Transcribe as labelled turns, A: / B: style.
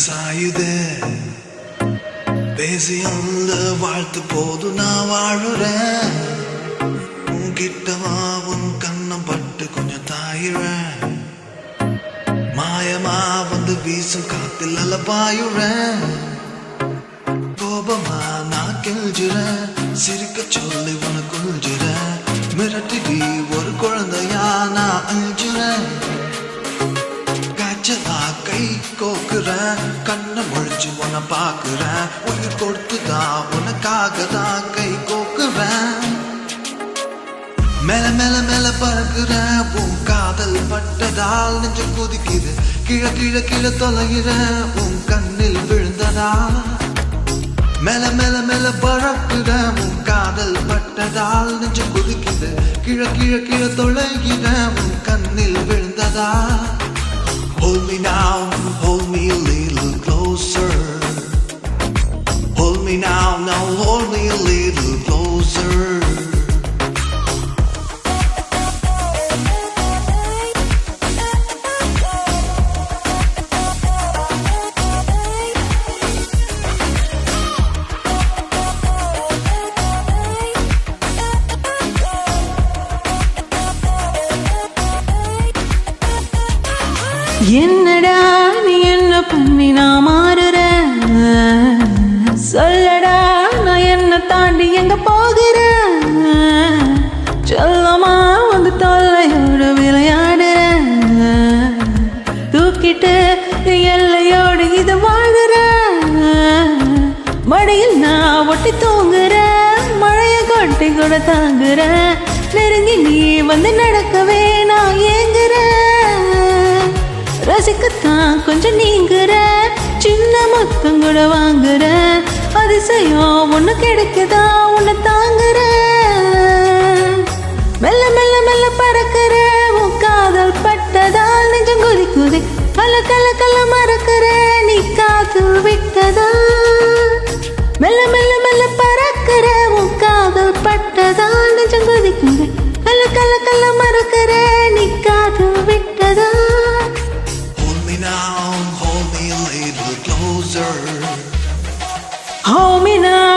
A: சாயுதே பேசி அந்த வாழ்த்து போது நான் வாழுறேன் உன்கிட்டவா உன் கண்ணம் பட்டு கொஞ்சம் தாயிறேன் மாயமா வந்து வீசும் காத்தில் அல்ல பாயுறேன் கோபமா நான் கெஞ்சுறேன் சிரிக்க சொல்லி உனக்கு கொள்கிறேன் மிரட்டி ஒரு குழந்தையா நான் அஞ்சுறேன் காய்ச்சலா கை கோக்குறேன் கண்ணை முழிச்சு உன பாக்குறேன் உயிர் கொடுத்துதான் உனக்காக தான் கை கோக்குறேன் மேல மேல மேல பறக்குறேன் உன் காதல் பட்டதால் நெஞ்சு கொதிக்குது கீழே கீழே கீழே தொலைகிறேன் உன் கண்ணில் விழுந்ததா மேல மேல மேல பறக்குறேன் உன் காதல் பட்டதால் நெஞ்சு கொதிக்குது கீழே கீழே கீழே தொலைகிறேன் உன் கண்ணில் விழுந்ததா Hold me now, hold me a little closer. Hold me now, now hold me a little closer.
B: என்னடா நீ என்ன பண்ணி நான் மாறுறேன் சொல்லடா நான் என்ன தாண்டி எங்க போகிறேன் சொல்லமா வந்து தொல்லையோடு விளையாடுறேன் தூக்கிட்டு எல்லையோடு இது வாழுறேன் மடியில் நான் ஒட்டி தூங்குறேன் மழைய கொட்டி கூட தாங்குறேன் நெருங்கி நீ வந்து நடக்கவே நான் ஏங்குறேன் ரசிக்கத்தான் கொஞ்சம் நீங்குற சின்ன மொத்தம் கூட வாங்குற அதிசயம் ஒண்ணு கிடைக்குதா உன்னை தாங்குற மெல்ல மெல்ல மெல்ல பறக்கிற உன் காதல் பட்டதால் நெஞ்சம் கொதிக்குது கல கல கல மறக்கிற நீ காதல் விட்டதா மெல்ல மெல்ல மெல்ல பறக்கிற உன் காதல் பட்டதால் நெஞ்சம் கொதிக்குது கல கல கல மறக்கிற நீ காதல் விட்டதா
A: Now, hold me a little closer.
B: Hold me now.